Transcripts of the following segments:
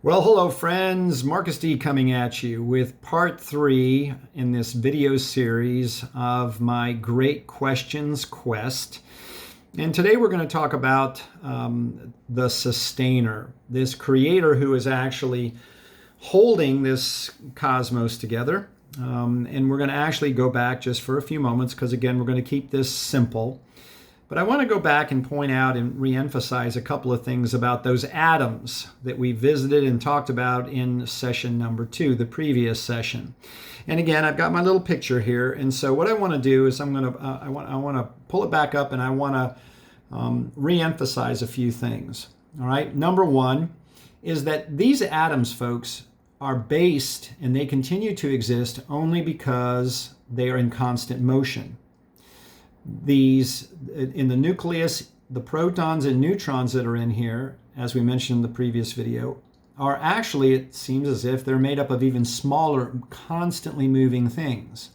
Well, hello friends, Marcus D coming at you with part 3 in this video series of my Great Questions Quest. And today we're going to talk about the sustainer, this creator who is actually holding this cosmos together. And we're going to actually go back just for a few moments because again, we're going to keep this simple. But I want to go back and point out and reemphasize a couple of things about those atoms that we visited and talked about in session number 2, the previous session. And again, I've got my little picture here. And so what I want to do is I want to pull it back up and I want to reemphasize a few things. All right. Number one is that these atoms, folks, are based and they continue to exist only because they are in constant motion. These, in the nucleus, the protons and neutrons that are in here, as we mentioned in the previous video, are actually, it seems as if they're made up of even smaller, constantly moving things.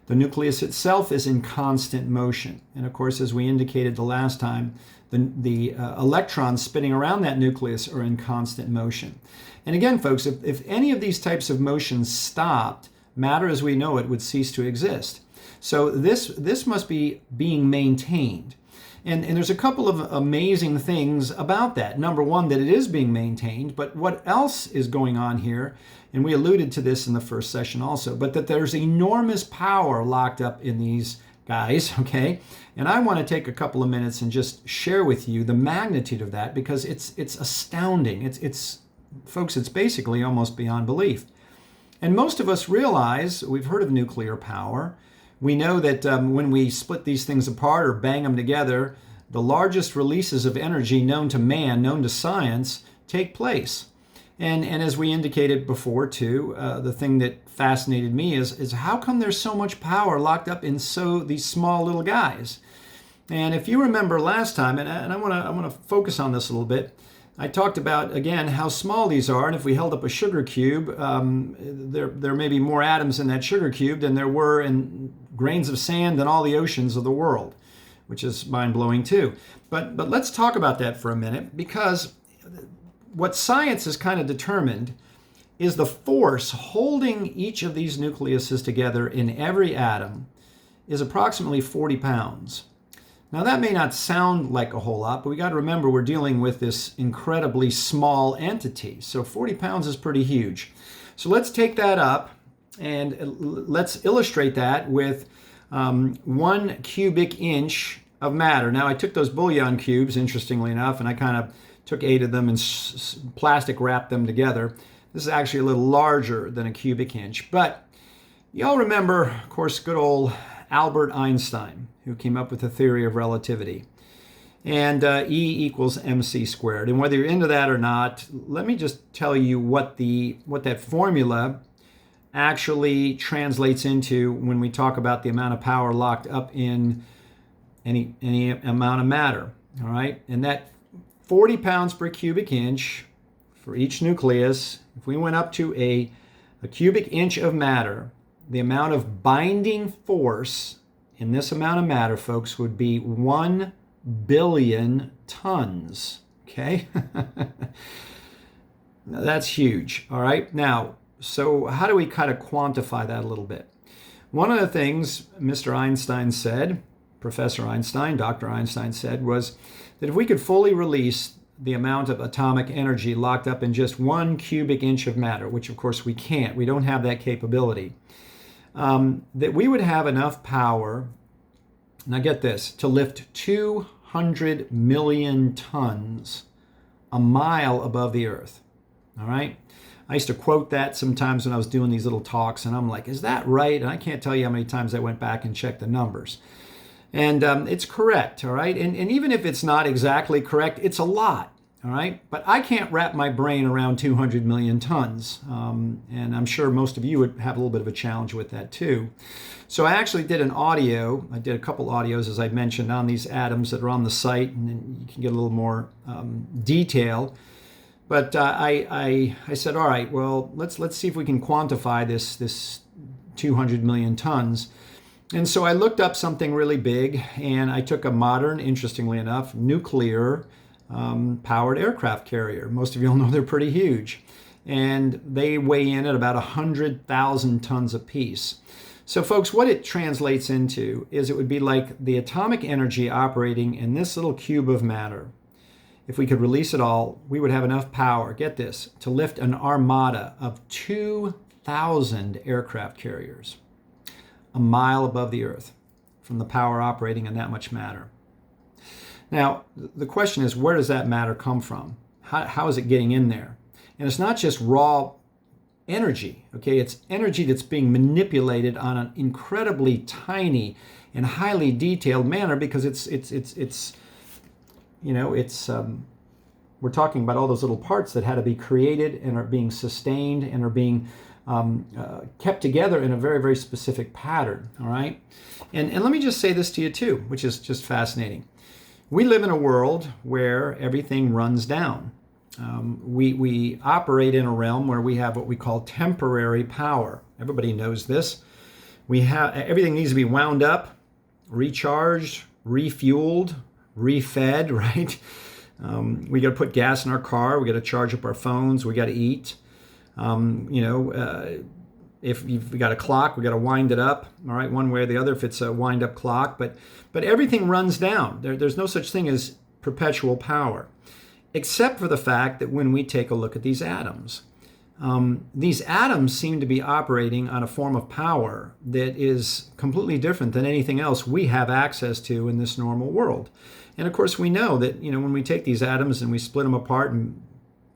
The nucleus itself is in constant motion. And of course, as we indicated the last time, the electrons spinning around that nucleus are in constant motion. And again, folks, if any of these types of motions stopped, matter as we know it would cease to exist. So this must be being maintained. And there's a couple of amazing things about that. Number one, that it is being maintained, but what else is going on here, and we alluded to this in the first session also, but that there's enormous power locked up in these guys, okay? And I want to take a couple of minutes and just share with you the magnitude of that because it's astounding. It's folks, it's basically almost beyond belief. And most of us realize, we've heard of nuclear power. We know that when we split these things apart or bang them together, the largest releases of energy known to man, known to science, take place. And as we indicated before too, the thing that fascinated me is how come there's so much power locked up in these small little guys? And if you remember last time, and I want to focus on this a little bit, I talked about, again, how small these are, and if we held up a sugar cube, there may be more atoms in that sugar cube than there were in grains of sand in all the oceans of the world, which is mind-blowing too. But let's talk about that for a minute, because what science has kind of determined is the force holding each of these nucleuses together in every atom is approximately 40 pounds. Now that may not sound like a whole lot, but we got to remember we're dealing with this incredibly small entity. So 40 pounds is pretty huge. So let's take that up and let's illustrate that with 1 cubic inch of matter. Now I took those bouillon cubes, interestingly enough, and I kind of took 8 of them and plastic wrapped them together. This is actually a little larger than a cubic inch. But y'all remember, of course, good old Albert Einstein, who came up with the theory of relativity. And E equals mc squared. And whether you're into that or not, let me just tell you what that formula actually translates into when we talk about the amount of power locked up in any amount of matter. All right? And that 40 pounds per cubic inch for each nucleus, if we went up to a cubic inch of matter, the amount of binding force in this amount of matter, folks, would be 1 billion tons. Okay? Now, that's huge. All right? Now, so how do we kind of quantify that a little bit? One of the things Mr. Einstein said, Professor Einstein, Dr. Einstein said, was that if we could fully release the amount of atomic energy locked up in just 1 cubic inch of matter, which of course we can't, we don't have that capability, that we would have enough power, now get this, to lift 200 million tons a mile above the earth. All right? I used to quote that sometimes when I was doing these little talks, and I'm like, is that right? And I can't tell you how many times I went back and checked the numbers. And it's correct, all right? And even if it's not exactly correct, it's a lot. All right, but I can't wrap my brain around 200 million tons. And I'm sure most of you would have a little bit of a challenge with that too. So I actually did an audio. I did a couple audios, as I mentioned, on these atoms that are on the site, and then you can get a little more detail. But I said, all right, well, let's see if we can quantify this 200 million tons. And so I looked up something really big, and I took a modern, interestingly enough, nuclear powered aircraft carrier. Most of you all know they're pretty huge. And they weigh in at about 100,000 tons apiece. So folks, what it translates into is it would be like the atomic energy operating in this little cube of matter. If we could release it all, we would have enough power, get this, to lift an armada of 2,000 aircraft carriers a mile above the Earth from the power operating in that much matter. Now, the question is, where does that matter come from? How is it getting in there? And it's not just raw energy, okay? It's energy that's being manipulated on an incredibly tiny and highly detailed manner because we're talking about all those little parts that had to be created and are being sustained and are being kept together in a very, very specific pattern, all right? And let me just say this to you too, which is just fascinating. We live in a world where everything runs down. We operate in a realm where we have what we call temporary power. Everybody knows this. Everything needs to be wound up, recharged, refueled, refed, right? We got to put gas in our car. We got to charge up our phones. We got to eat. If you've got a clock, we got to wind it up, all right, one way or the other if it's a wind-up clock. But everything runs down. There's no such thing as perpetual power, except for the fact that when we take a look at these atoms seem to be operating on a form of power that is completely different than anything else we have access to in this normal world. And of course, we know that when we take these atoms and we split them apart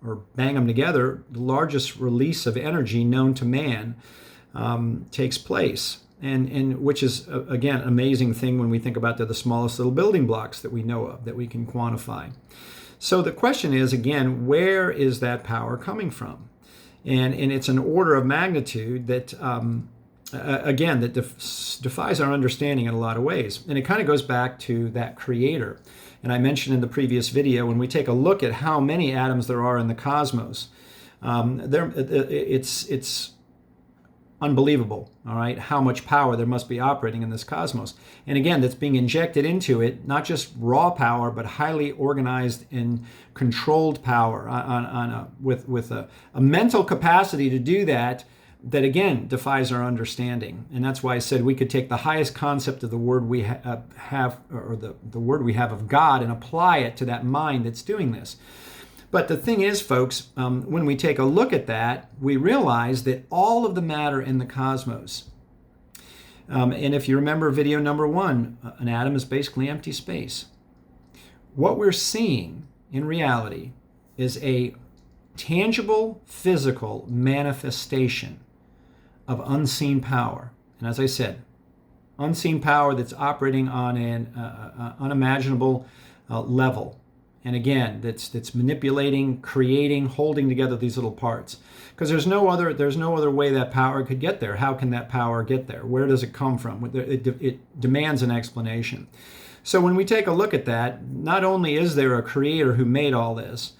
or bang them together, the largest release of energy known to man takes place. And which is, again, an amazing thing when we think about they're the smallest little building blocks that we know of, that we can quantify. So the question is, again, where is that power coming from? And it's an order of magnitude that, again, that defies our understanding in a lot of ways. And it kind of goes back to that creator. And I mentioned in the previous video, when we take a look at how many atoms there are in the cosmos, it's unbelievable, all right, how much power there must be operating in this cosmos. And again, that's being injected into it, not just raw power, but highly organized and controlled power with a mental capacity to do that again defies our understanding. And that's why I said we could take the highest concept of the word we have, or the word we have of God, and apply it to that mind that's doing this. But the thing is, folks, when we take a look at that, we realize that all of the matter in the cosmos, and if you remember video number 1, an atom is basically empty space. What we're seeing in reality is a tangible, physical manifestation of unseen power. And as I said, unseen power that's operating on an unimaginable level. And again, that's manipulating, creating, holding together these little parts. Because there's no other way that power could get there. How can that power get there? Where does it come from? It demands an explanation. So when we take a look at that, not only is there a creator who made all this,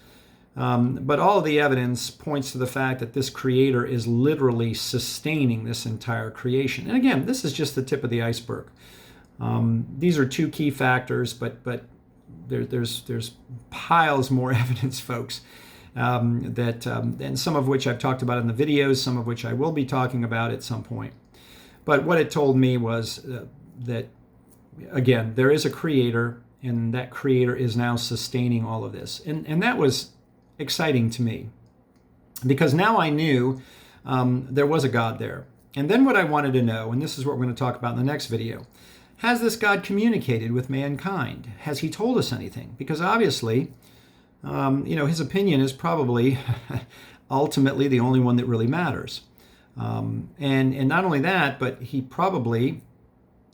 but all of the evidence points to the fact that this creator is literally sustaining this entire creation. And again, this is just the tip of the iceberg. These are 2 key factors, but there's piles more evidence, folks, and some of which I've talked about in the videos, some of which I will be talking about at some point. But what it told me was that, again, there is a creator, and that creator is now sustaining all of this. And that was exciting to me, because now I knew there was a God there. And then what I wanted to know, and this is what we're going to talk about in the next video, has this God communicated with mankind? Has he told us anything? Because obviously, his opinion is probably ultimately the only one that really matters. And not only that, but he probably,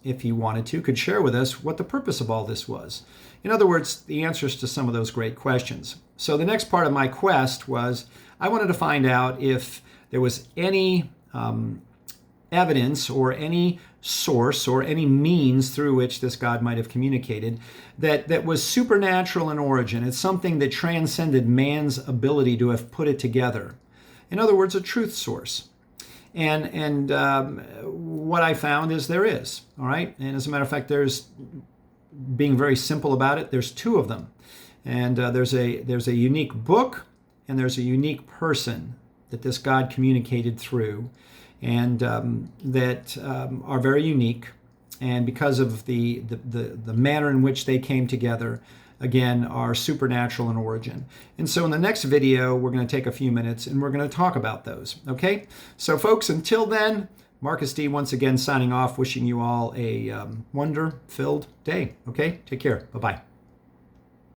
if he wanted to, could share with us what the purpose of all this was. In other words, the answers to some of those great questions. So the next part of my quest was I wanted to find out if there was any evidence or any source or any means through which this God might have communicated that was supernatural in origin. It's something that transcended man's ability to have put it together. In other words, a truth source. And what I found is there is, all right? And as a matter of fact, being very simple about it, there's 2 of them. And there's a unique book, and there's a unique person that this God communicated through, and that are very unique. And because of the manner in which they came together, again, are supernatural in origin. And so in the next video, we're going to take a few minutes and we're going to talk about those. Okay? So folks, until then, Marcus D once again signing off, wishing you all a wonder-filled day. Okay? Take care. Bye-bye.